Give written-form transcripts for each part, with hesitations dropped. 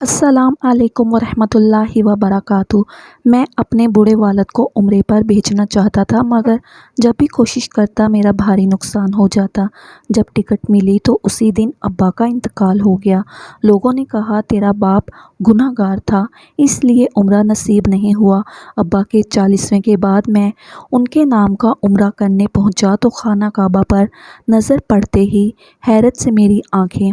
السلام علیکم ورحمۃ اللہ وبرکاتہ۔ میں اپنے بوڑھے والد کو عمرے پر بھیجنا چاہتا تھا، مگر جب بھی کوشش کرتا میرا بھاری نقصان ہو جاتا۔ جب ٹکٹ ملی تو اسی دن ابا کا انتقال ہو گیا۔ لوگوں نے کہا تیرا باپ گناہ گار تھا، اس لیے عمرہ نصیب نہیں ہوا۔ ابا کے 40ویں کے بعد میں ان کے نام کا عمرہ کرنے پہنچا تو خانہ کعبہ پر نظر پڑتے ہی حیرت سے میری آنکھیں۔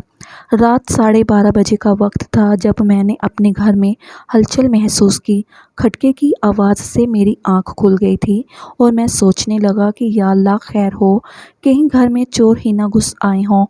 رات 12:30 بجے کا وقت تھا جب میں نے اپنے گھر میں ہلچل محسوس کی۔ کھٹکے کی آواز سے میری آنکھ کھل گئی تھی اور میں سوچنے لگا کہ یا اللہ خیر ہو، کہیں گھر میں چور ہی نہ گھس آئے ہوں۔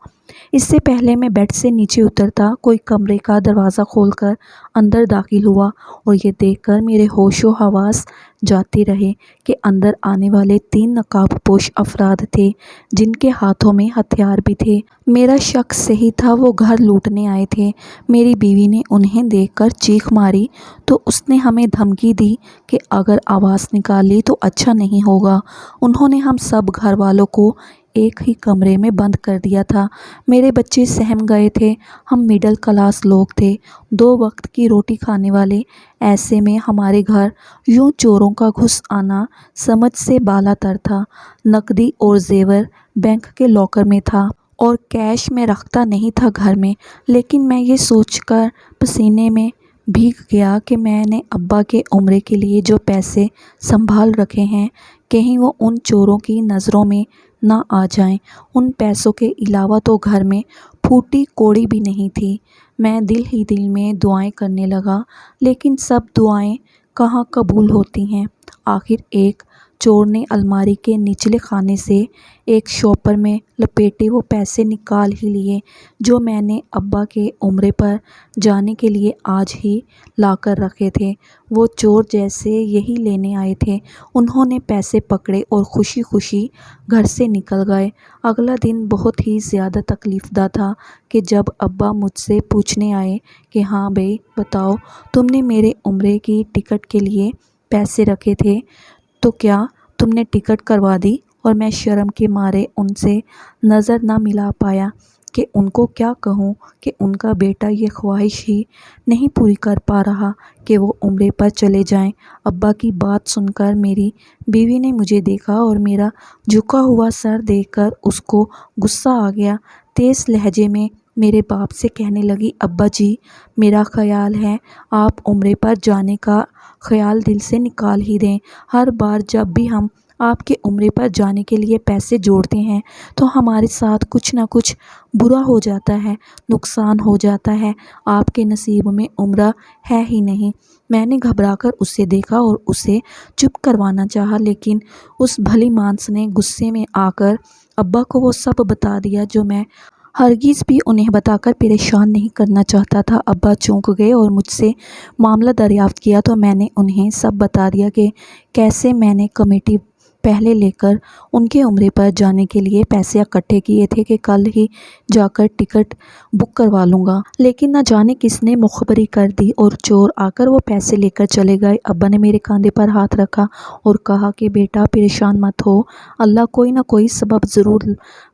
اس سے پہلے میں بیڈ سے نیچے اترتا، کوئی کمرے کا دروازہ کھول کر اندر داخل ہوا اور یہ دیکھ کر میرے ہوش و حواس جاتے رہے کہ اندر آنے والے 3 نقاب پوش افراد تھے، جن کے ہاتھوں میں ہتھیار بھی تھے۔ میرا شک صحیح تھا، وہ گھر لوٹنے آئے تھے۔ میری بیوی نے انہیں دیکھ کر چیخ ماری تو اس نے ہمیں دھمکی دی کہ اگر آواز نکالی تو اچھا نہیں ہوگا۔ انہوں نے ہم سب گھر والوں کو ایک ہی کمرے میں بند کر دیا تھا۔ میرے بچے سہم گئے تھے، ہم مڈل کلاس لوگ تھے، 2 وقت کی روٹی کھانے والے۔ ایسے میں ہمارے گھر یوں چوروں کا گھس آنا سمجھ سے بالا تر تھا۔ نقدی اور زیور بینک کے لاکر میں تھا اور کیش میں رکھتا نہیں تھا گھر میں، لیکن میں یہ سوچ کر پسینے میں بھیگ گیا کہ میں نے ابا کے عمرے کے لیے جو پیسے سنبھال رکھے ہیں، کہیں وہ ان چوروں کی نظروں میں نہ آ جائیں۔ ان پیسوں کے علاوہ تو گھر میں پھوٹی کوڑی بھی نہیں تھی۔ میں دل ہی دل میں دعائیں کرنے لگا، لیکن سب دعائیں کہاں قبول ہوتی ہیں۔ آخر ایک چور نے الماری کے نچلے خانے سے ایک شاپر میں لپیٹے وہ پیسے نکال ہی لیے جو میں نے ابا کے عمرے پر جانے کے لیے آج ہی لا کر رکھے تھے۔ وہ چور جیسے یہی لینے آئے تھے، انہوں نے پیسے پکڑے اور خوشی خوشی گھر سے نکل گئے۔ اگلا دن بہت ہی زیادہ تکلیف دہ تھا کہ جب ابا مجھ سے پوچھنے آئے کہ ہاں بھئی بتاؤ، تم نے میرے عمرے کی ٹکٹ کے لیے پیسے رکھے تھے تو کیا تم نے ٹکٹ کروا دی؟ اور میں شرم کے مارے ان سے نظر نہ ملا پایا کہ ان کو کیا کہوں کہ ان کا بیٹا یہ خواہش ہی نہیں پوری کر پا رہا کہ وہ عمرے پر چلے جائیں۔ ابا کی بات سن کر میری بیوی نے مجھے دیکھا اور میرا جھکا ہوا سر دیکھ کر اس کو غصہ آ گیا۔ تیز لہجے میں میرے باپ سے کہنے لگی، ابا جی، میرا خیال ہے آپ عمرے پر جانے کا خیال دل سے نکال ہی دیں۔ ہر بار جب بھی ہم آپ کے عمرے پر جانے کے لیے پیسے جوڑتے ہیں تو ہمارے ساتھ کچھ نہ کچھ برا ہو جاتا ہے، نقصان ہو جاتا ہے۔ آپ کے نصیب میں عمرہ ہے ہی نہیں۔ میں نے گھبرا کر اسے دیکھا اور اسے چپ کروانا چاہا، لیکن اس بھلی مانس نے غصے میں آ کر ابا کو وہ سب بتا دیا جو میں ہرگز بھی انہیں بتا کر پریشان نہیں کرنا چاہتا تھا۔ ابا چونک گئے اور مجھ سے معاملہ دریافت کیا تو میں نے انہیں سب بتا دیا کہ کیسے میں نے کمیٹی پہلے لے کر ان کے عمرے پر جانے کے لیے پیسے اکٹھے کیے تھے کہ کل ہی جا کر ٹکٹ بک کروا لوں گا، لیکن نہ جانے کس نے مخبری کر دی اور چور آ کر وہ پیسے لے کر چلے گئے۔ ابا نے میرے کاندھے پر ہاتھ رکھا اور کہا کہ بیٹا پریشان مت ہو، اللہ کوئی نہ کوئی سبب ضرور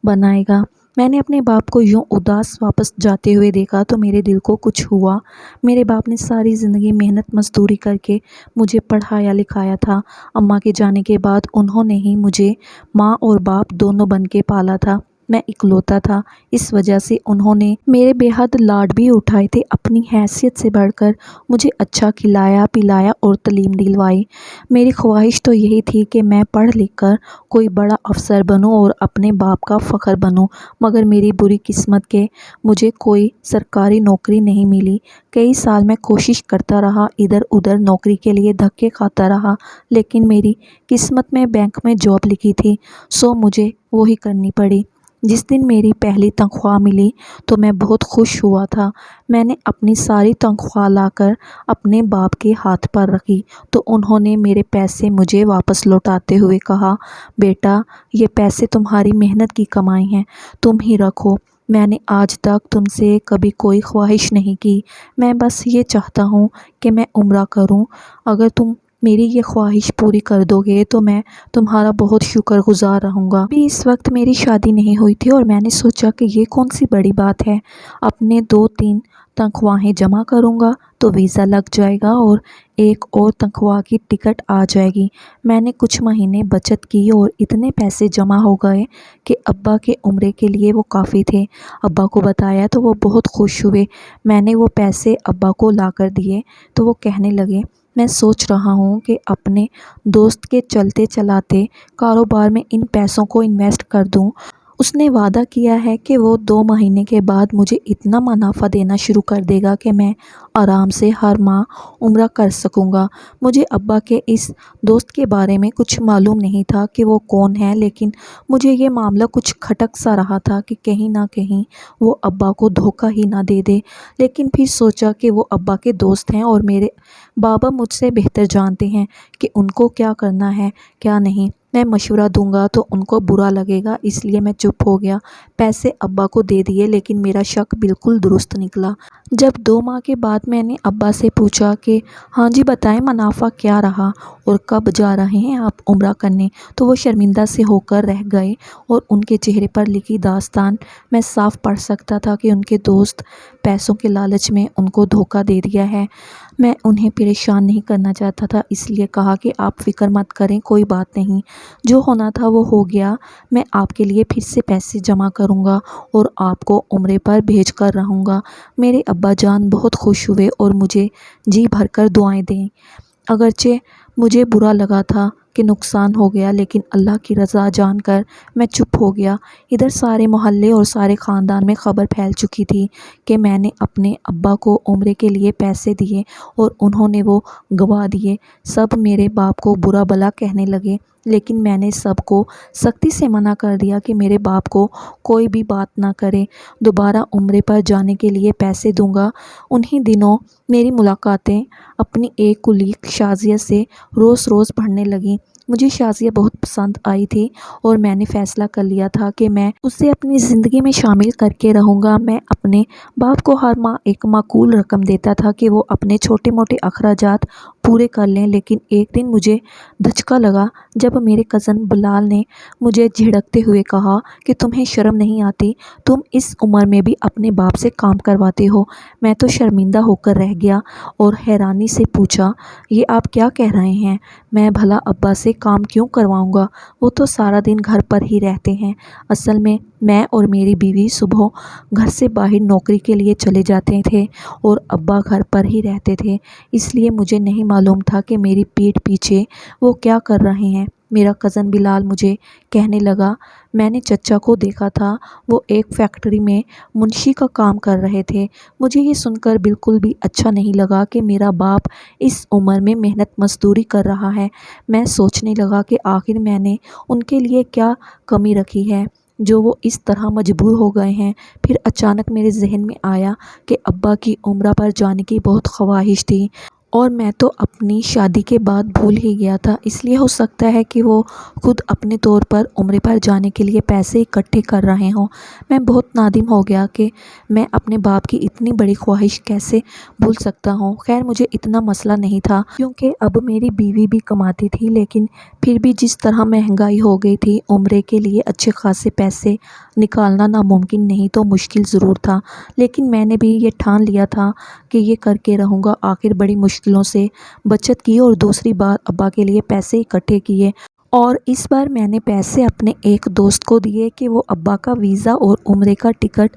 بنائے گا۔ میں نے اپنے باپ کو یوں اداس واپس جاتے ہوئے دیکھا تو میرے دل کو کچھ ہوا۔ میرے باپ نے ساری زندگی محنت مزدوری کر کے مجھے پڑھایا لکھایا تھا۔ اماں کے جانے کے بعد انہوں نے ہی مجھے ماں اور باپ دونوں بن کے پالا تھا۔ میں اکلوتا تھا، اس وجہ سے انہوں نے میرے بے حد لاڈ بھی اٹھائے تھے۔ اپنی حیثیت سے بڑھ کر مجھے اچھا کھلایا پلایا اور تعلیم دلوائی۔ میری خواہش تو یہی تھی کہ میں پڑھ لکھ کر کوئی بڑا افسر بنوں اور اپنے باپ کا فخر بنوں، مگر میری بری قسمت کہ مجھے کوئی سرکاری نوکری نہیں ملی۔ کئی سال میں کوشش کرتا رہا، ادھر ادھر نوکری کے لیے دھکے کھاتا رہا، لیکن میری قسمت میں بینک میں جاب لکھی تھی، سو مجھے وہی کرنی پڑی۔ جس دن میری پہلی تنخواہ ملی تو میں بہت خوش ہوا تھا۔ میں نے اپنی ساری تنخواہ لا کر اپنے باپ کے ہاتھ پر رکھی تو انہوں نے میرے پیسے مجھے واپس لوٹاتے ہوئے کہا، بیٹا یہ پیسے تمہاری محنت کی کمائی ہیں، تم ہی رکھو۔ میں نے آج تک تم سے کبھی کوئی خواہش نہیں کی، میں بس یہ چاہتا ہوں کہ میں عمرہ کروں۔ اگر تم میری یہ خواہش پوری کر دو گے تو میں تمہارا بہت شکر گزار رہوں گا۔ ابھی اس وقت میری شادی نہیں ہوئی تھی اور میں نے سوچا کہ یہ کون سی بڑی بات ہے، اپنے 2-3 تنخواہیں جمع کروں گا تو ویزا لگ جائے گا اور ایک اور تنخواہ کی ٹکٹ آ جائے گی۔ میں نے کچھ مہینے بچت کی اور اتنے پیسے جمع ہو گئے کہ ابا کے عمرے کے لیے وہ کافی تھے۔ ابا کو بتایا تو وہ بہت خوش ہوئے۔ میں نے وہ پیسے ابا کو لا کر دیے تو وہ کہنے لگے، میں سوچ رہا ہوں کہ اپنے دوست کے چلتے چلاتے کاروبار میں ان پیسوں کو انویسٹ کر دوں۔ اس نے وعدہ کیا ہے کہ وہ 2 مہینے کے بعد مجھے اتنا منافع دینا شروع کر دے گا کہ میں آرام سے ہر ماہ عمرہ کر سکوں گا۔ مجھے ابا کے اس دوست کے بارے میں کچھ معلوم نہیں تھا کہ وہ کون ہے، لیکن مجھے یہ معاملہ کچھ کھٹک سا رہا تھا کہ کہیں نہ کہیں وہ ابا کو دھوکہ ہی نہ دے دے۔ لیکن پھر سوچا کہ وہ ابا کے دوست ہیں اور میرے بابا مجھ سے بہتر جانتے ہیں کہ ان کو کیا کرنا ہے کیا نہیں۔ میں مشورہ دوں گا تو ان کو برا لگے گا، اس لیے میں چپ ہو گیا۔ پیسے ابا کو دے دیے، لیکن میرا شک بالکل درست نکلا۔ جب 2 ماہ کے بعد میں نے ابا سے پوچھا کہ ہاں جی بتائیں منافع کیا رہا اور کب جا رہے ہیں آپ عمرہ کرنے، تو وہ شرمندہ سے ہو کر رہ گئے اور ان کے چہرے پر لکھی داستان میں صاف پڑھ سکتا تھا کہ ان کے دوست پیسوں کے لالچ میں ان کو دھوکہ دے دیا ہے۔ میں انہیں پریشان نہیں کرنا چاہتا تھا، اس لیے کہا کہ آپ فکر مت کریں، کوئی بات نہیں، جو ہونا تھا وہ ہو گیا۔ میں آپ کے لیے پھر سے پیسے جمع کروں گا اور آپ کو عمرے پر بھیج کر رہوں گا۔ میرے ابا جان بہت خوش ہوئے اور مجھے جی بھر کر دعائیں دیں۔ اگرچہ مجھے برا لگا تھا کہ نقصان ہو گیا، لیکن اللہ کی رضا جان کر میں چپ ہو گیا۔ ادھر سارے محلے اور سارے خاندان میں خبر پھیل چکی تھی کہ میں نے اپنے ابا کو عمرے کے لیے پیسے دیے اور انہوں نے وہ گنوا دیے۔ سب میرے باپ کو برا بھلا کہنے لگے، لیکن میں نے سب کو سختی سے منع کر دیا کہ میرے باپ کو کوئی بھی بات نہ کرے، دوبارہ عمرے پر جانے کے لیے پیسے دوں گا۔ انہی دنوں میری ملاقاتیں اپنی ایک کولیگ شازیہ سے روز روز بڑھنے لگیں۔ مجھے شازیہ بہت پسند آئی تھی اور میں نے فیصلہ کر لیا تھا کہ میں اسے اپنی زندگی میں شامل کر کے رہوں گا۔ میں اپنے باپ کو ہر ماہ ایک معقول رقم دیتا تھا کہ وہ اپنے چھوٹے موٹے اخراجات پورے کر لیں، لیکن ایک دن مجھے دھچکا لگا جب میرے کزن بلال نے مجھے جھڑکتے ہوئے کہا کہ تمہیں شرم نہیں آتی، تم اس عمر میں بھی اپنے باپ سے کام کرواتے ہو۔ میں تو شرمندہ ہو کر رہ گیا اور حیرانی سے پوچھا، یہ آپ کیا کہہ رہے ہیں؟ میں بھلا ابا سے کام کیوں کرواؤں گا؟ وہ تو سارا دن گھر پر ہی رہتے ہیں۔ اصل میں اور میری بیوی صبح گھر سے باہر نوکری کے لیے چلے جاتے تھے اور ابا گھر پر ہی رہتے تھے، اس لیے مجھے نہیں معلوم تھا کہ میری پیٹھ پیچھے وہ کیا کر رہے ہیں۔ میرا کزن بلال مجھے کہنے لگا، میں نے چچا کو دیکھا تھا، وہ ایک فیکٹری میں منشی کا کام کر رہے تھے۔ مجھے یہ سن کر بالکل بھی اچھا نہیں لگا کہ میرا باپ اس عمر میں محنت مزدوری کر رہا ہے۔ میں سوچنے لگا کہ آخر میں نے ان کے لیے کیا کمی رکھی ہے جو وہ اس طرح مجبور ہو گئے ہیں۔ پھر اچانک میرے ذہن میں آیا کہ ابا کی عمرہ پر جانے کی بہت خواہش تھی اور میں تو اپنی شادی کے بعد بھول ہی گیا تھا، اس لیے ہو سکتا ہے کہ وہ خود اپنے طور پر عمرے پر جانے کے لیے پیسے اکٹھے کر رہے ہوں۔ میں بہت نادم ہو گیا کہ میں اپنے باپ کی اتنی بڑی خواہش کیسے بھول سکتا ہوں۔ خیر مجھے اتنا مسئلہ نہیں تھا کیونکہ اب میری بیوی بھی کماتی تھی، لیکن پھر بھی جس طرح مہنگائی ہو گئی تھی، عمرے کے لیے اچھے خاصے پیسے نکالنا ناممکن نہیں تو مشکل ضرور تھا، لیکن میں نے بھی یہ ٹھان لیا تھا کہ یہ کر کے رہوں گا۔ آخر بڑی مشکلوں سے بچت کی اور دوسری بار ابا کے لیے پیسے اکٹھے کیے اور اس بار میں نے پیسے اپنے ایک دوست کو دیے کہ وہ ابا کا ویزا اور عمرے کا ٹکٹ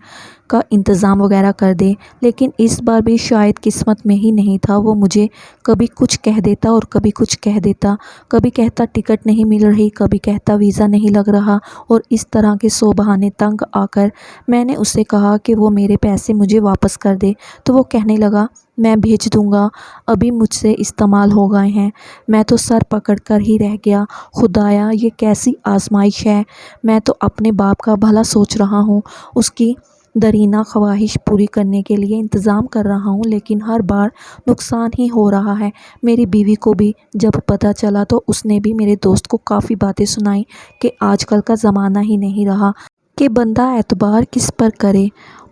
کا انتظام وغیرہ کر دے، لیکن اس بار بھی شاید قسمت میں ہی نہیں تھا۔ وہ مجھے کبھی کچھ کہہ دیتا اور کبھی کچھ کہہ دیتا، کبھی کہتا ٹکٹ نہیں مل رہی، کبھی کہتا ویزا نہیں لگ رہا، اور اس طرح کے 100 بہانے تنگ آ کر میں نے اسے کہا کہ وہ میرے پیسے مجھے واپس کر دے تو وہ کہنے لگا، میں بھیج دوں گا، ابھی مجھ سے استعمال ہو گئے ہیں۔ میں تو سر پکڑ کر ہی رہ گیا، خدایا یہ کیسی آزمائش ہے۔ میں تو اپنے باپ کا بھلا سوچ رہا ہوں، اس کی دیرینہ خواہش پوری کرنے کے لیے انتظام کر رہا ہوں، لیکن ہر بار نقصان ہی ہو رہا ہے۔ میری بیوی کو بھی جب پتہ چلا تو اس نے بھی میرے دوست کو کافی باتیں سنائیں کہ آج کل کا زمانہ ہی نہیں رہا کہ بندہ اعتبار کس پر کرے۔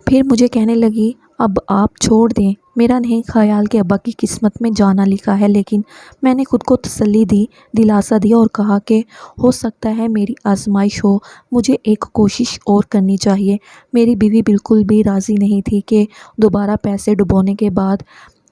پھر مجھے کہنے لگی، اب آپ چھوڑ دیں، میرا نہیں خیال کہ ابا کی قسمت میں جانا لکھا ہے، لیکن میں نے خود کو تسلی دی، دلاسا دیا اور کہا کہ ہو سکتا ہے میری آزمائش ہو، مجھے ایک کوشش اور کرنی چاہیے۔ میری بیوی بالکل بھی راضی نہیں تھی کہ دوبارہ پیسے ڈبونے کے بعد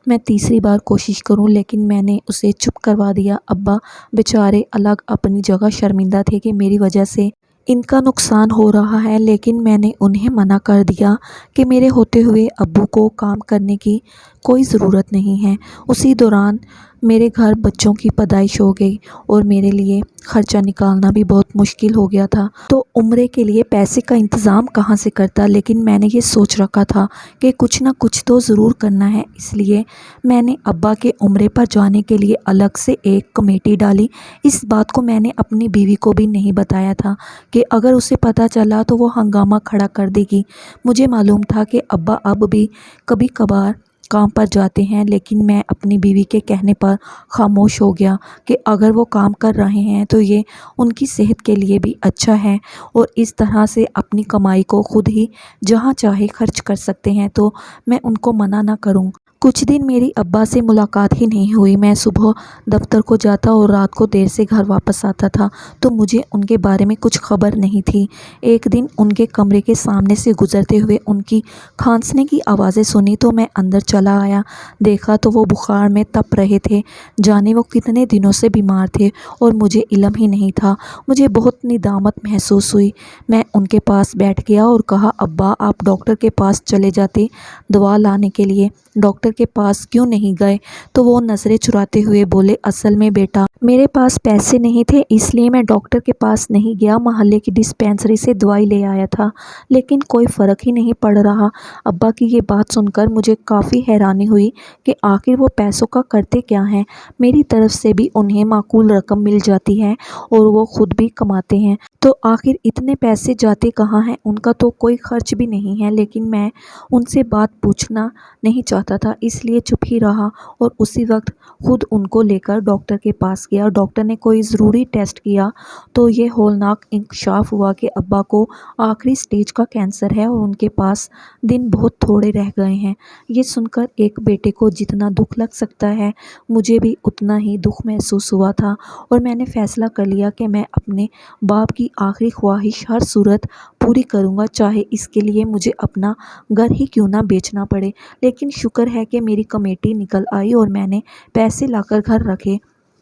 میں تیسری بار کوشش کروں، لیکن میں نے اسے چپ کروا دیا۔ ابا بیچارے الگ اپنی جگہ شرمندہ تھے کہ میری وجہ سے ان کا نقصان ہو رہا ہے، لیکن میں نے انہیں منع کر دیا کہ میرے ہوتے ہوئے ابو کو کام کرنے کی کوئی ضرورت نہیں ہے۔ اسی دوران میرے گھر بچوں کی پیدائش ہو گئی اور میرے لیے خرچہ نکالنا بھی بہت مشکل ہو گیا تھا، تو عمرے کے لیے پیسے کا انتظام کہاں سے کرتا؟ لیکن میں نے یہ سوچ رکھا تھا کہ کچھ نہ کچھ تو ضرور کرنا ہے، اس لیے میں نے ابا کے عمرے پر جانے کے لیے الگ سے ایک کمیٹی ڈالی۔ اس بات کو میں نے اپنی بیوی کو بھی نہیں بتایا تھا کہ اگر اسے پتہ چلا تو وہ ہنگامہ کھڑا کر دے گی۔ مجھے معلوم تھا کہ ابا اب بھی کبھی کبھار کام پر جاتے ہیں، لیکن میں اپنی بیوی کے کہنے پر خاموش ہو گیا کہ اگر وہ کام کر رہے ہیں تو یہ ان کی صحت کے لیے بھی اچھا ہے اور اس طرح سے اپنی کمائی کو خود ہی جہاں چاہے خرچ کر سکتے ہیں، تو میں ان کو منع نہ کروں۔ کچھ دن میری ابا سے ملاقات ہی نہیں ہوئی۔ میں صبح دفتر کو جاتا اور رات کو دیر سے گھر واپس آتا تھا، تو مجھے ان کے بارے میں کچھ خبر نہیں تھی۔ ایک دن ان کے کمرے کے سامنے سے گزرتے ہوئے ان کی کھانسنے کی آوازیں سنی تو میں اندر چلا آیا۔ دیکھا تو وہ بخار میں تپ رہے تھے، جانے وہ کتنے دنوں سے بیمار تھے اور مجھے علم ہی نہیں تھا۔ مجھے بہت ندامت محسوس ہوئی۔ میں ان کے پاس بیٹھ گیا اور کہا، ابا آپ ڈاکٹر کے پاس چلے جاتے دوا لانے کے لیے، ڈاکٹر کے پاس کیوں نہیں گئے؟ تو وہ نظریں چراتے ہوئے بولے، اصل میں بیٹا میرے پاس پیسے نہیں تھے، اس لیے میں ڈاکٹر کے پاس نہیں گیا، محلے کی ڈسپینسری سے دوائی لے آیا تھا، لیکن کوئی فرق ہی نہیں پڑ رہا۔ ابا کی یہ بات سن کر مجھے کافی حیرانی ہوئی کہ آخر وہ پیسوں کا کرتے کیا ہیں؟ میری طرف سے بھی انہیں معقول رقم مل جاتی ہے اور وہ خود بھی کماتے ہیں، تو آخر اتنے پیسے جاتے کہاں ہیں؟ ان کا تو کوئی خرچ بھی نہیں ہے۔ لیکن میں ان سے بات پوچھنا نہیں چاہتا تھا، اس لیے چپ ہی رہا اور اسی وقت خود ان کو لے کر ڈاکٹر کے پاس گیا۔ ڈاکٹر نے کوئی ضروری ٹیسٹ کیا تو یہ ہولناک انکشاف ہوا کہ ابا کو آخری سٹیج کا کینسر ہے اور ان کے پاس دن بہت تھوڑے رہ گئے ہیں۔ یہ سن کر ایک بیٹے کو جتنا دکھ لگ سکتا ہے، مجھے بھی اتنا ہی دکھ محسوس ہوا تھا، اور میں نے فیصلہ کر لیا کہ میں اپنے باپ کی آخری خواہش ہر صورت پوری کروں گا، چاہے اس کے لیے مجھے اپنا گھر ہی کیوں نہ بیچنا پڑے۔ لیکن شکر ہے کہ میری کمیٹی نکل آئی اور میں نے پیسے لا کر گھر رکھے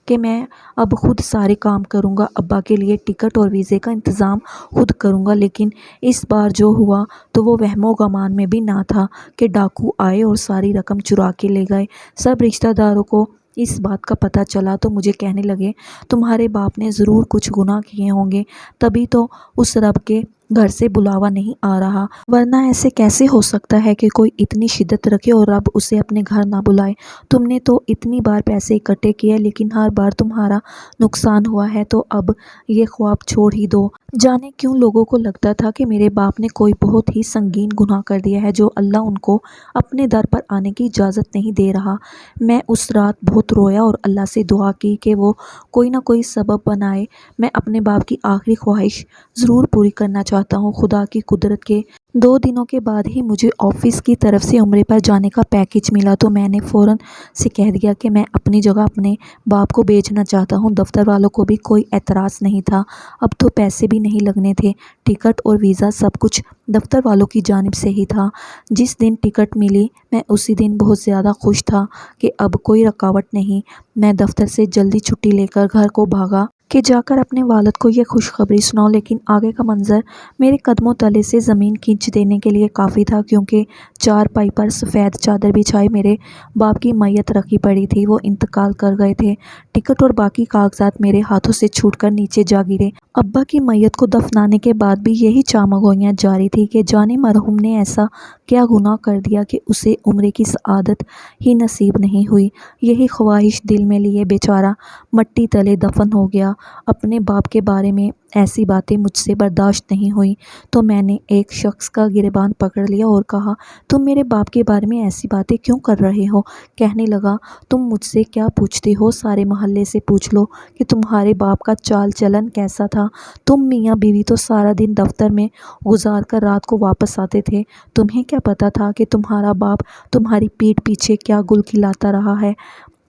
کہ میں اب خود سارے کام کروں گا، ابا کے لیے ٹکٹ اور ویزے کا انتظام خود کروں گا۔ لیکن اس بار جو ہوا تو وہ وہم و گمان میں بھی نہ تھا کہ ڈاکو آئے اور ساری رقم چرا کے لے گئے۔ سب رشتہ داروں کو اس بات کا پتہ چلا تو مجھے کہنے لگے، تمہارے باپ نے ضرور کچھ گناہ کیے ہوں گے، تبھی تو اس رب کے گھر سے بلاوا نہیں آ رہا، ورنہ ایسے کیسے ہو سکتا ہے کہ کوئی اتنی شدت رکھے اور رب اسے اپنے گھر نہ بلائے؟ تم نے تو اتنی بار پیسے اکٹھے کیے، لیکن ہر بار تمہارا نقصان ہوا ہے، تو اب یہ خواب چھوڑ ہی دو۔ جانے کیوں لوگوں کو لگتا تھا کہ میرے باپ نے کوئی بہت ہی سنگین گناہ کر دیا ہے جو اللہ ان کو اپنے در پر آنے کی اجازت نہیں دے رہا۔ میں اس رات بہت رویا اور اللہ سے دعا کی کہ وہ کوئی نہ کوئی سبب بنائے، میں اپنے باپ کی آخری خواہش ضرور پوری کرنا چاہتا ہوں۔ خدا کی قدرت کے 2 دنوں کے بعد ہی مجھے آفس کی طرف سے عمرے پر جانے کا پیکیج ملا، تو میں نے فوراً سے کہہ دیا کہ میں اپنی جگہ اپنے باپ کو بھیجنا چاہتا ہوں۔ دفتر والوں کو بھی کوئی اعتراض نہیں تھا، اب تو پیسے بھی نہیں لگنے تھے، ٹکٹ اور ویزا سب کچھ دفتر والوں کی جانب سے ہی تھا۔ جس دن ٹکٹ ملی میں اسی دن بہت زیادہ خوش تھا کہ اب کوئی رکاوٹ نہیں۔ میں دفتر سے جلدی چھٹی لے کر گھر کو بھاگا کہ جا کر اپنے والد کو یہ خوشخبری سناؤں، لیکن آگے کا منظر میرے قدموں تلے سے زمین کھینچ دینے کے لیے کافی تھا، کیونکہ چارپائی پر سفید چادر بچھائی میرے باپ کی میت رکھی پڑی تھی۔ وہ انتقال کر گئے تھے۔ ٹکٹ اور باقی کاغذات میرے ہاتھوں سے چھوٹ کر نیچے جا گرے۔ ابا کی میت کو دفنانے کے بعد بھی یہی چامگوئیاں جاری تھی کہ جانے مرحوم نے ایسا کیا گناہ کر دیا کہ اسے عمرے کی سعادت ہی نصیب نہیں ہوئی۔ یہی خواہش دل میں لیے بیچارہ مٹی تلے دفن ہو گیا۔ اپنے باپ کے بارے میں ایسی باتیں مجھ سے برداشت نہیں ہوئیں تو میں نے ایک شخص کا گریبان پکڑ لیا اور کہا، تم میرے باپ کے بارے میں ایسی باتیں کیوں کر رہے ہو؟ کہنے لگا، تم مجھ سے کیا پوچھتے ہو؟ سارے محلے سے پوچھ لو کہ تمہارے باپ کا چال چلن کیسا تھا۔ تم میاں بیوی تو سارا دن دفتر میں گزار کر رات کو واپس آتے تھے، تمہیں کیا پتا تھا کہ تمہارا باپ تمہاری پیٹھ پیچھے کیا گل کھلاتا رہا ہے؟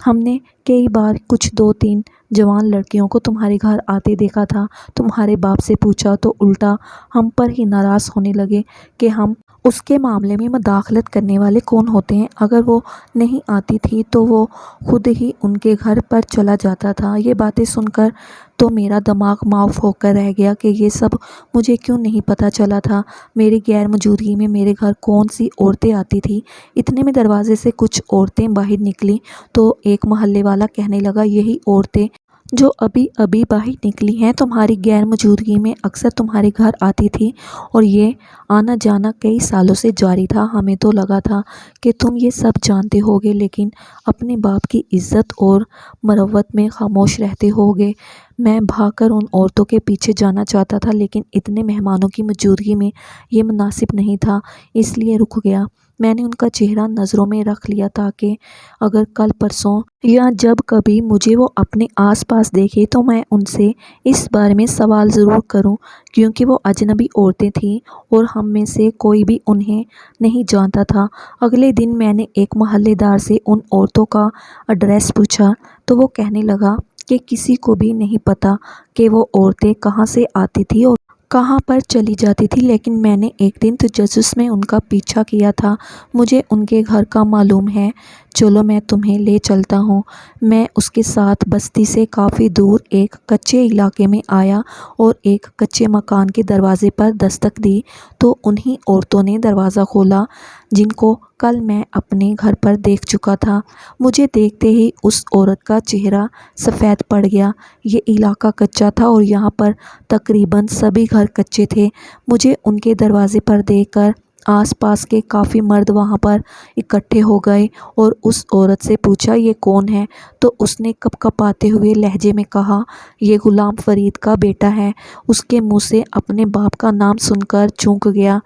ہم نے کئی بار کچھ 2-3 جوان لڑکیوں کو تمہارے گھر آتے دیکھا تھا۔ تمہارے باپ سے پوچھا تو الٹا ہم پر ہی ناراض ہونے لگے کہ ہم اس کے معاملے میں مداخلت کرنے والے کون ہوتے ہیں۔ اگر وہ نہیں آتی تھی تو وہ خود ہی ان کے گھر پر چلا جاتا تھا۔ یہ باتیں سن کر تو میرا دماغ معاف ہو کر رہ گیا کہ یہ سب مجھے کیوں نہیں پتہ چلا تھا۔ میری غیر موجودگی میں میرے گھر کون سی عورتیں آتی تھیں۔ اتنے میں دروازے سے کچھ عورتیں باہر نکلیں تو ایک محلے والا کہنے لگا، یہی عورتیں جو ابھی ابھی باہر نکلی ہیں تمہاری غیر موجودگی میں اکثر تمہارے گھر آتی تھی، اور یہ آنا جانا کئی سالوں سے جاری تھا۔ ہمیں تو لگا تھا کہ تم یہ سب جانتے ہوگے، لیکن اپنے باپ کی عزت اور مروت میں خاموش رہتے ہوگے۔ میں بھاگ کر ان عورتوں کے پیچھے جانا چاہتا تھا، لیکن اتنے مہمانوں کی موجودگی میں یہ مناسب نہیں تھا، اس لیے رک گیا۔ میں نے ان کا چہرہ نظروں میں رکھ لیا تاکہ اگر کل پرسوں یا جب کبھی مجھے وہ اپنے آس پاس دیکھے تو میں ان سے اس بارے میں سوال ضرور کروں، کیونکہ وہ اجنبی عورتیں تھیں اور ہم میں سے کوئی بھی انہیں نہیں جانتا تھا۔ اگلے دن میں نے ایک محلے دار سے ان عورتوں کا ایڈریس پوچھا تو وہ کہنے لگا کہ کسی کو بھی نہیں پتا کہ وہ عورتیں کہاں سے آتی تھیں اور کہاں پر چلی جاتی تھی، لیکن میں نے ایک دن تجسس میں ان کا پیچھا کیا تھا۔ مجھے ان کے گھر کا معلوم ہے، چلو میں تمہیں لے چلتا ہوں۔ میں اس کے ساتھ بستی سے کافی دور ایک کچے علاقے میں آیا اور ایک کچے مکان کے دروازے پر دستک دی تو انہی عورتوں نے دروازہ کھولا جن کو کل میں اپنے گھر پر دیکھ چکا تھا۔ مجھے دیکھتے ہی اس عورت کا چہرہ سفید پڑ گیا۔ یہ علاقہ کچا تھا اور یہاں پر تقریباً سبھی گھر کچے تھے۔ مجھے ان کے دروازے پر دیکھ کر آس پاس کے کافی مرد وہاں پر اکٹھے ہو گئے اور اس عورت سے پوچھا، یہ کون ہے؟ تو اس نے کپ کپاتے ہوئے لہجے میں کہا، یہ غلام فرید کا بیٹا ہے۔ اس کے منہ سے اپنے باپ کا نام سن کر چونک گیا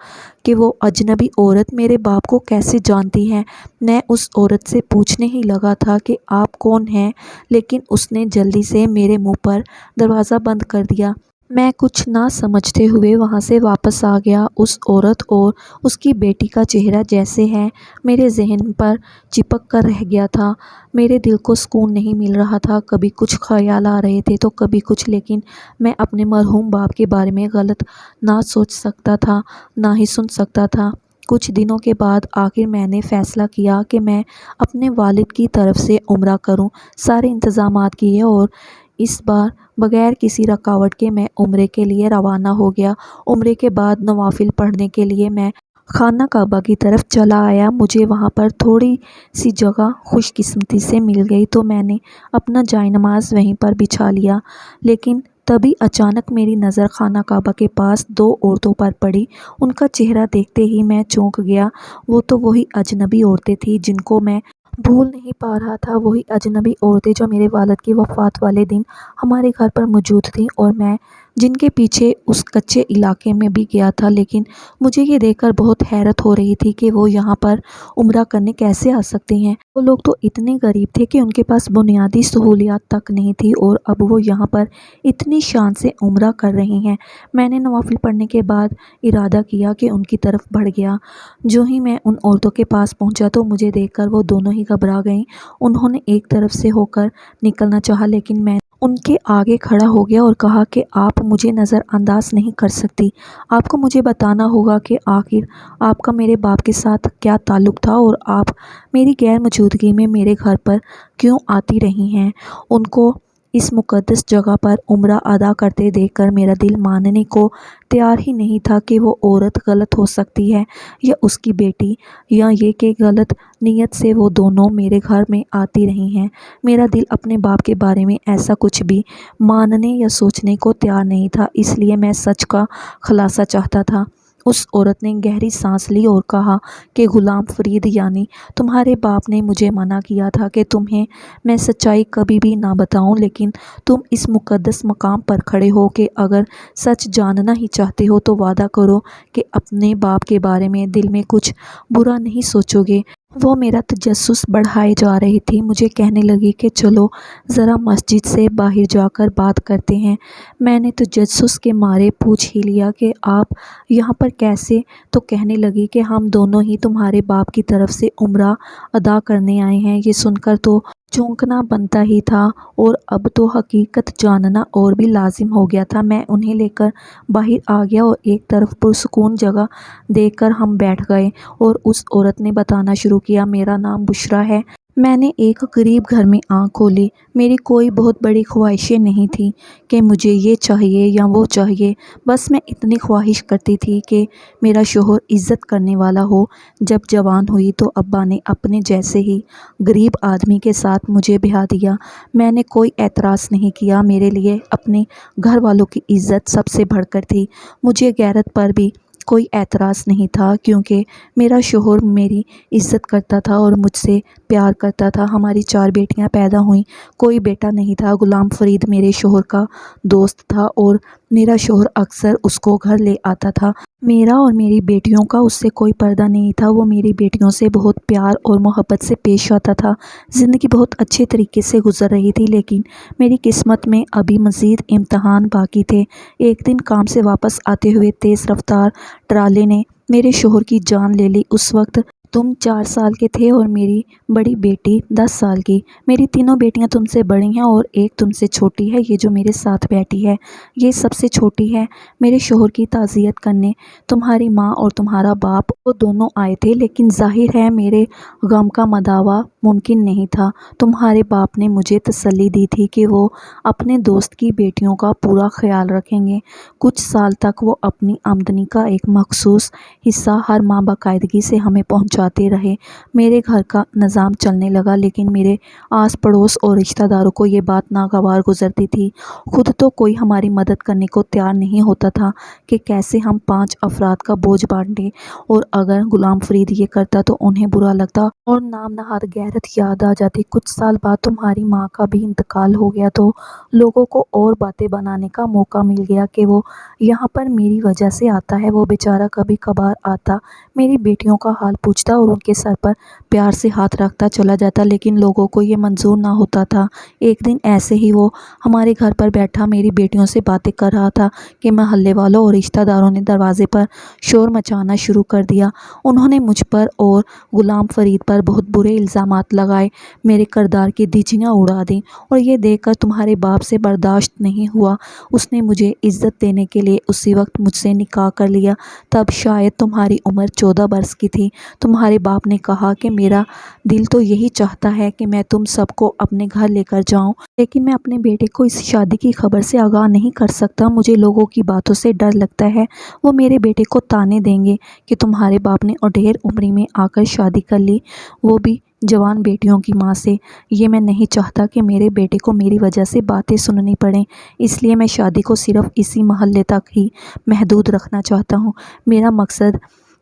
کہ وہ اجنبی عورت میرے باپ کو کیسے جانتی ہے۔ میں اس عورت سے پوچھنے ہی لگا تھا کہ آپ کون ہیں، لیکن اس نے جلدی سے میرے منہ پر دروازہ بند کر دیا۔ میں کچھ نہ سمجھتے ہوئے وہاں سے واپس آ گیا۔ اس عورت اور اس کی بیٹی کا چہرہ جیسے ہے میرے ذہن پر چپک کر رہ گیا تھا۔ میرے دل کو سکون نہیں مل رہا تھا، کبھی کچھ خیال آ رہے تھے تو کبھی کچھ، لیکن میں اپنے مرحوم باپ کے بارے میں غلط نہ سوچ سکتا تھا نہ ہی سن سکتا تھا۔ کچھ دنوں کے بعد آخر میں نے فیصلہ کیا کہ میں اپنے والد کی طرف سے عمرہ کروں۔ سارے انتظامات کیے اور اس بار بغیر کسی رکاوٹ کے میں عمرے کے لیے روانہ ہو گیا۔ عمرے کے بعد نوافل پڑھنے کے لیے میں خانہ کعبہ کی طرف چلا آیا۔ مجھے وہاں پر تھوڑی سی جگہ خوش قسمتی سے مل گئی تو میں نے اپنا جائے نماز وہیں پر بچھا لیا، لیکن تبھی اچانک میری نظر خانہ کعبہ کے پاس 2 عورتوں پر پڑی۔ ان کا چہرہ دیکھتے ہی میں چونک گیا۔ وہ تو وہی اجنبی عورتیں تھیں جن کو میں بھول نہیں پا رہا تھا، وہی اجنبی عورتیں جو میرے والد کی وفات والے دن ہمارے گھر پر موجود تھیں اور میں جن کے پیچھے اس کچے علاقے میں بھی گیا تھا۔ لیکن مجھے یہ دیکھ کر بہت حیرت ہو رہی تھی کہ وہ یہاں پر عمرہ کرنے کیسے آ سکتی ہیں۔ وہ لوگ تو اتنے غریب تھے کہ ان کے پاس بنیادی سہولیات تک نہیں تھی، اور اب وہ یہاں پر اتنی شان سے عمرہ کر رہی ہیں۔ میں نے نوافل پڑھنے کے بعد ارادہ کیا کہ ان کی طرف بڑھ گیا۔ جو ہی میں ان عورتوں کے پاس پہنچا تو مجھے دیکھ کر وہ دونوں ہی گھبرا گئیں۔ انہوں نے ایک طرف سے ہو کر نکلنا چاہا، لیکن میں ان کے آگے کھڑا ہو گیا اور کہا کہ آپ مجھے نظر انداز نہیں کر سکتی۔ آپ کو مجھے بتانا ہوگا کہ آخر آپ کا میرے باپ کے ساتھ کیا تعلق تھا اور آپ میری غیر موجودگی میں میرے گھر پر کیوں آتی رہی ہیں۔ ان کو اس مقدس جگہ پر عمرہ ادا کرتے دیکھ کر میرا دل ماننے کو تیار ہی نہیں تھا کہ وہ عورت غلط ہو سکتی ہے یا اس کی بیٹی، یا یہ کہ غلط نیت سے وہ دونوں میرے گھر میں آتی رہی ہیں۔ میرا دل اپنے باپ کے بارے میں ایسا کچھ بھی ماننے یا سوچنے کو تیار نہیں تھا، اس لیے میں سچ کا خلاصہ چاہتا تھا۔ اس عورت نے گہری سانس لی اور کہا کہ غلام فرید، یعنی تمہارے باپ نے مجھے منع کیا تھا کہ تمہیں میں سچائی کبھی بھی نہ بتاؤں، لیکن تم اس مقدس مقام پر کھڑے ہو کہ اگر سچ جاننا ہی چاہتے ہو تو وعدہ کرو کہ اپنے باپ کے بارے میں دل میں کچھ برا نہیں سوچو گے۔ وہ میرا تجسس بڑھائے جا رہی تھی۔ مجھے کہنے لگی کہ چلو ذرا مسجد سے باہر جا کر بات کرتے ہیں۔ میں نے تجسس کے مارے پوچھ ہی لیا کہ آپ یہاں پر کیسے؟ تو کہنے لگی کہ ہم دونوں ہی تمہارے باپ کی طرف سے عمرہ ادا کرنے آئے ہیں۔ یہ سن کر تو چونکنا بنتا ہی تھا، اور اب تو حقیقت جاننا اور بھی لازم ہو گیا تھا۔ میں انہیں لے کر باہر آ گیا اور ایک طرف پرسکون جگہ دیکھ کر ہم بیٹھ گئے، اور اس عورت نے بتانا شروع کیا، میرا نام بشریٰ ہے۔ میں نے ایک غریب گھر میں آنکھ کھولی۔ میری کوئی بہت بڑی خواہشیں نہیں تھیں کہ مجھے یہ چاہیے یا وہ چاہیے، بس میں اتنی خواہش کرتی تھی کہ میرا شوہر عزت کرنے والا ہو۔ جب جوان ہوئی تو ابا نے اپنے جیسے ہی غریب آدمی کے ساتھ مجھے بیاہ دیا۔ میں نے کوئی اعتراض نہیں کیا، میرے لیے اپنے گھر والوں کی عزت سب سے بڑھ کر تھی۔ مجھے غیرت پر بھی کوئی اعتراض نہیں تھا، کیونکہ میرا شوہر میری عزت کرتا تھا اور مجھ سے پیار کرتا تھا۔ ہماری 4 بیٹیاں پیدا ہوئیں، کوئی بیٹا نہیں تھا۔ غلام فرید میرے شوہر کا دوست تھا اور میرا شوہر اکثر اس کو گھر لے آتا تھا۔ میرا اور میری بیٹیوں کا اس سے کوئی پردہ نہیں تھا۔ وہ میری بیٹیوں سے بہت پیار اور محبت سے پیش آتا تھا۔ زندگی بہت اچھے طریقے سے گزر رہی تھی، لیکن میری قسمت میں ابھی مزید امتحان باقی تھے۔ ایک دن کام سے واپس آتے ہوئے تیز رفتار ٹرالے نے میرے شوہر کی جان لے لی۔ اس وقت تم 4 سال کے تھے اور میری بڑی بیٹی 10 سال کی۔ میری تینوں بیٹیاں تم سے بڑی ہیں اور ایک تم سے چھوٹی ہے، یہ جو میرے ساتھ بیٹھی ہے یہ سب سے چھوٹی ہے۔ میرے شوہر کی تعزیت کرنے تمہاری ماں اور تمہارا باپ وہ دونوں آئے تھے، لیکن ظاہر ہے میرے غم کا مداوع ممکن نہیں تھا۔ تمہارے باپ نے مجھے تسلی دی تھی کہ وہ اپنے دوست کی بیٹیوں کا پورا خیال رکھیں گے۔ کچھ سال تک وہ اپنی آمدنی کا ایک مخصوص حصہ ہر ماہ باقاعدگی سے ہمیں پہنچاتے رہے۔ میرے گھر کا نظام چلنے لگا، لیکن میرے آس پڑوس اور رشتہ داروں کو یہ بات ناگوار گزرتی تھی۔ خود تو کوئی ہماری مدد کرنے کو تیار نہیں ہوتا تھا کہ کیسے ہم 5 افراد کا بوجھ بانٹیں، اور اگر غلام فرید یہ کرتا تو انہیں برا لگتا اور نام نہاد غیرت یاد آ جاتی۔ کچھ سال بعد تمہاری ماں کا بھی انتقال ہو گیا تو لوگوں کو اور باتیں بنانے کا موقع مل گیا کہ وہ یہاں پر میری وجہ سے آتا ہے۔ وہ بیچارہ کبھی کبھار آتا، میری بیٹیوں کا حال پوچھتا اور ان کے سر پر پیار سے ہاتھ رکھتا چلا جاتا، لیکن لوگوں کو یہ منظور نہ ہوتا تھا۔ ایک دن ایسے ہی وہ ہمارے گھر پر بیٹھا میری بیٹیوں سے باتیں کر رہا تھا کہ محلے والوں اور رشتہ داروں نے دروازے پر شور مچانا شروع کر دیا۔ انہوں نے مجھ پر اور غلام فرید پر بہت برے الزامات لگائے، میرے کردار کی دھجیاں اڑا دیں، اور یہ دیکھ کر تمہارے باپ سے برداشت نہیں ہوا۔ اس نے مجھے عزت دینے کے لیے اسی وقت مجھ سے نکاح کر لیا۔ تب شاید تمہاری عمر 14 برس کی تھی۔ تمہارے باپ نے کہا کہ میرا دل تو یہی چاہتا ہے کہ میں تم سب کو اپنے گھر لے کر جاؤں، لیکن میں اپنے بیٹے کو اس شادی کی خبر سے آگاہ نہیں کر سکتا۔ مجھے لوگوں کی باتوں سے ڈر لگتا ہے، وہ میرے بیٹے کو طعنے دیں گے کہ تمہارے باپ نے اڈھیر عمری میں آ کر شادی کر لی، وہ بھی جوان بیٹیوں کی ماں سے۔ یہ میں نہیں چاہتا کہ میرے بیٹے کو میری وجہ سے باتیں سننی پڑیں، اس لیے میں شادی کو صرف اسی محلے تک ہی محدود رکھنا چاہتا ہوں۔ میرا مقصد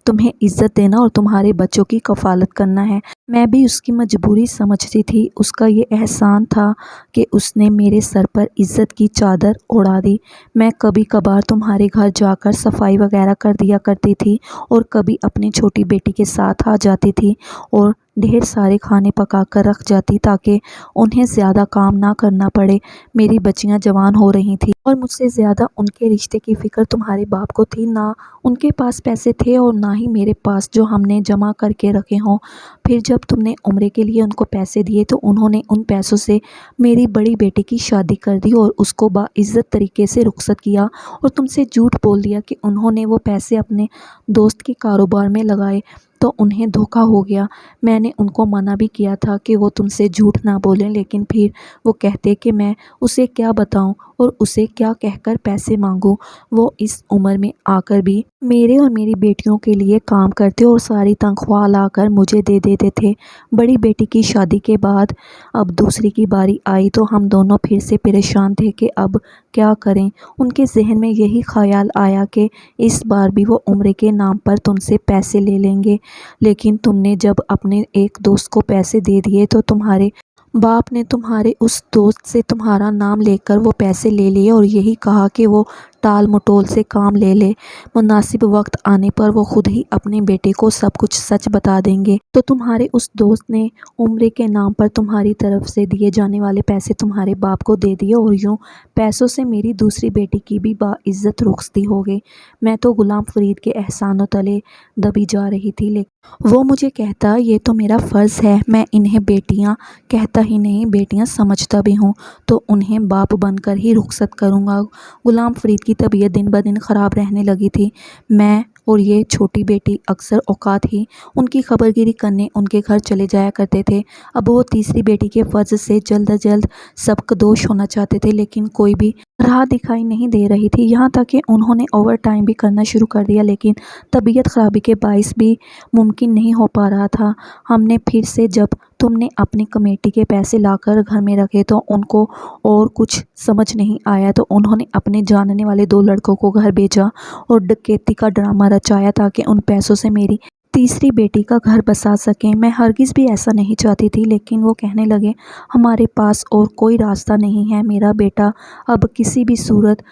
تمہیں عزت دینا اور تمہارے بچوں کی کفالت کرنا ہے۔ میں بھی اس کی مجبوری سمجھتی تھی۔ اس کا یہ احسان تھا کہ اس نے میرے سر پر عزت کی چادر اڑا دی۔ میں کبھی کبھار تمہارے گھر جا کر صفائی وغیرہ کر دیا کرتی تھی، اور کبھی اپنی چھوٹی بیٹی کے ساتھ آ جاتی تھی اور ڈھیر سارے کھانے پکا کر رکھ جاتی تاکہ انہیں زیادہ کام نہ کرنا پڑے۔ میری بچیاں جوان ہو رہی تھیں اور مجھ سے زیادہ ان کے رشتے کی فکر تمہارے باپ کو تھی۔ نہ ان کے پاس پیسے تھے اور نہ ہی میرے پاس جو ہم نے جمع کر کے رکھے ہوں۔ پھر جب تم نے عمرے کے لیے ان کو پیسے دیے تو انہوں نے ان پیسوں سے میری بڑی بیٹی کی شادی کر دی اور اس کو باعزت طریقے سے رخصت کیا، اور تم سے جھوٹ بول دیا کہ انہوں نے وہ پیسے اپنے دوست کے کاروبار میں لگائے، تو انہیں دھوکہ ہو گیا۔ میں نے ان کو منع بھی کیا تھا کہ وہ تم سے جھوٹ نہ بولیں، لیکن پھر وہ کہتے کہ میں اسے کیا بتاؤں، اور اسے کیا کہہ کر پیسے مانگوں؟ وہ اس عمر میں آ کر بھی میرے اور میری بیٹیوں کے لیے کام کرتے اور ساری تنخواہ لا کر مجھے دے دیتے تھے۔ بڑی بیٹی کی شادی کے بعد اب دوسری کی باری آئی تو ہم دونوں پھر سے پریشان تھے کہ اب کیا کریں۔ ان کے ذہن میں یہی خیال آیا کہ اس بار بھی وہ عمرے کے نام پر تم سے پیسے لے لیں گے، لیکن تم نے جب اپنے ایک دوست کو پیسے دے دیے تو تمہارے باپ نے تمہارے اس دوست سے تمہارا نام لے کر وہ پیسے لے لیے اور یہی کہا کہ وہ ٹال مٹول سے کام لے لے، مناسب وقت آنے پر وہ خود ہی اپنے بیٹے کو سب کچھ سچ بتا دیں گے۔ تو تمہارے اس دوست نے عمرے کے نام پر تمہاری طرف سے دیے جانے والے پیسے تمہارے باپ کو دے دیے اور یوں پیسوں سے میری دوسری بیٹی کی بھی باعزت رخصتی ہو گئی۔ میں تو غلام فرید کے احسانوں تلے دبی جا رہی تھی، لیکن وہ مجھے کہتا یہ تو میرا فرض ہے، میں انہیں بیٹیاں کہتا ہی نہیں بیٹیاں سمجھتا بھی ہوں، تو انہیں باپ بن کر ہی رخصت کروں گا۔ غلام فرید کی طبیعت دن بدن خراب رہنے لگی تھی۔ میں اور یہ چھوٹی بیٹی اکثر اوقات ہی ان کی خبر گیری کرنے ان کے گھر چلے جایا کرتے تھے۔ اب وہ تیسری بیٹی کے فرض سے جلد از جلد سبکدوش ہونا چاہتے تھے، لیکن کوئی بھی راہ دکھائی نہیں دے رہی تھی، یہاں تک کہ انہوں نے اوور ٹائم بھی کرنا شروع کر دیا، لیکن طبیعت خرابی کے باعث بھی ممکن نہیں ہو پا رہا تھا۔ ہم نے پھر سے جب تم نے اپنی کمیٹی کے پیسے لا کر گھر میں رکھے تو ان کو اور کچھ سمجھ نہیں آیا، تو انہوں نے اپنے جاننے والے 2 لڑکوں کو گھر بھیجا اور ڈکیتی کا ڈرامہ رچایا تاکہ ان پیسوں سے میری تیسری بیٹی کا گھر بسا سکیں۔ میں ہرگز بھی ایسا نہیں چاہتی تھی، لیکن وہ کہنے لگے ہمارے پاس اور کوئی راستہ نہیں ہے، میرا بیٹا اب کسی بھی صورت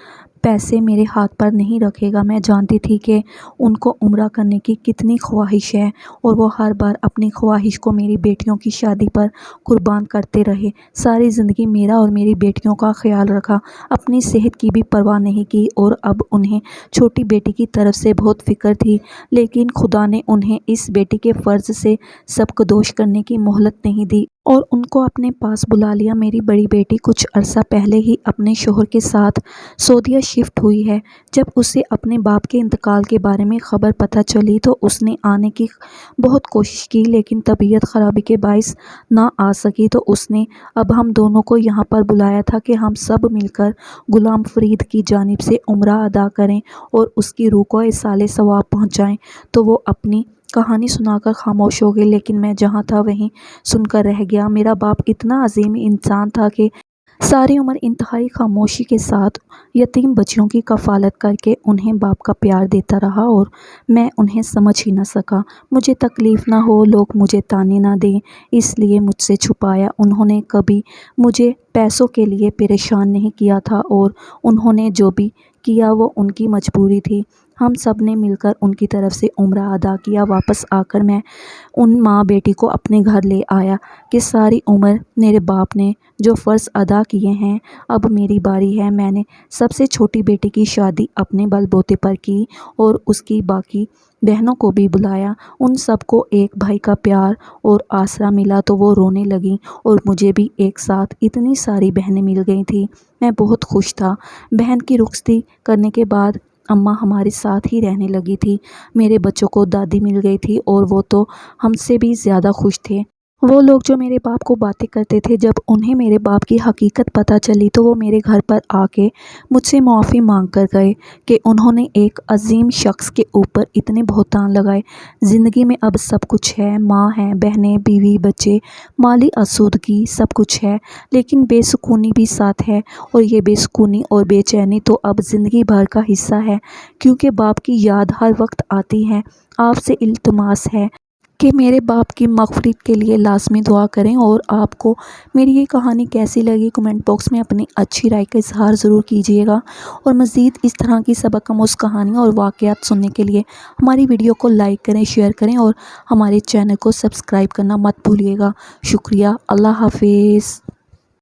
پیسے میرے ہاتھ پر نہیں رکھے گا۔ میں جانتی تھی کہ ان کو عمرہ کرنے کی کتنی خواہش ہے اور وہ ہر بار اپنی خواہش کو میری بیٹیوں کی شادی پر قربان کرتے رہے، ساری زندگی میرا اور میری بیٹیوں کا خیال رکھا، اپنی صحت کی بھی پرواہ نہیں کی، اور اب انہیں چھوٹی بیٹی کی طرف سے بہت فکر تھی، لیکن خدا نے انہیں اس بیٹی کے فرض سے سبکدوش کرنے کی مہلت نہیں دی اور ان کو اپنے پاس بلا لیا۔ میری بڑی بیٹی کچھ عرصہ پہلے ہی اپنے شوہر کے ساتھ سعودیہ شفٹ ہوئی ہے۔ جب اسے اپنے باپ کے انتقال کے بارے میں خبر پتہ چلی تو اس نے آنے کی بہت کوشش کی، لیکن طبیعت خرابی کے باعث نہ آ سکی، تو اس نے اب ہم دونوں کو یہاں پر بلایا تھا کہ ہم سب مل کر غلام فرید کی جانب سے عمرہ ادا کریں اور اس کی روح کو ایصال ثواب پہنچائیں۔ تو وہ اپنی کہانی سنا کر خاموش ہو گئی، لیکن میں جہاں تھا وہیں سن کر رہ گیا۔ میرا باپ اتنا عظیم انسان تھا کہ ساری عمر انتہائی خاموشی کے ساتھ یتیم بچیوں کی کفالت کر کے انہیں باپ کا پیار دیتا رہا، اور میں انہیں سمجھ ہی نہ سکا۔ مجھے تکلیف نہ ہو، لوگ مجھے طعنے نہ دیں، اس لیے مجھ سے چھپایا۔ انہوں نے کبھی مجھے پیسوں کے لیے پریشان نہیں کیا تھا، اور انہوں نے جو بھی کیا وہ ان کی مجبوری تھی۔ ہم سب نے مل کر ان کی طرف سے عمرہ ادا کیا۔ واپس آ کر میں ان ماں بیٹی کو اپنے گھر لے آیا کہ ساری عمر میرے باپ نے جو فرض ادا کیے ہیں اب میری باری ہے۔ میں نے سب سے چھوٹی بیٹی کی شادی اپنے بل بوتے پر کی اور اس کی باقی بہنوں کو بھی بلایا۔ ان سب کو ایک بھائی کا پیار اور آسرا ملا تو وہ رونے لگیں، اور مجھے بھی ایک ساتھ اتنی ساری بہنیں مل گئی تھیں۔ میں بہت خوش تھا۔ بہن کی رخصتی کرنے کے بعد اماں ہمارے ساتھ ہی رہنے لگی تھی۔ میرے بچوں کو دادی مل گئی تھی اور وہ تو ہم سے بھی زیادہ خوش تھے۔ وہ لوگ جو میرے باپ کو باتیں کرتے تھے، جب انہیں میرے باپ کی حقیقت پتہ چلی تو وہ میرے گھر پر آ کے مجھ سے معافی مانگ کر گئے کہ انہوں نے ایک عظیم شخص کے اوپر اتنے بہتان لگائے۔ زندگی میں اب سب کچھ ہے، ماں ہے، بہنیں، بیوی، بچے، مالی آسودگی، سب کچھ ہے، لیکن بے سکونی بھی ساتھ ہے، اور یہ بے سکونی اور بے چینی تو اب زندگی بھر کا حصہ ہے، کیونکہ باپ کی یاد ہر وقت آتی ہے۔ آپ سے التماس ہے کہ میرے باپ کی مغفرت کے لیے لازمی دعا کریں، اور آپ کو میری یہ کہانی کیسی لگی کمنٹ باکس میں اپنی اچھی رائے کا اظہار ضرور کیجیے گا، اور مزید اس طرح کی سبق آموز کہانیاں اور واقعات سننے کے لیے ہماری ویڈیو کو لائک کریں، شیئر کریں اور ہمارے چینل کو سبسکرائب کرنا مت بھولیے گا۔ شکریہ۔ اللہ حافظ۔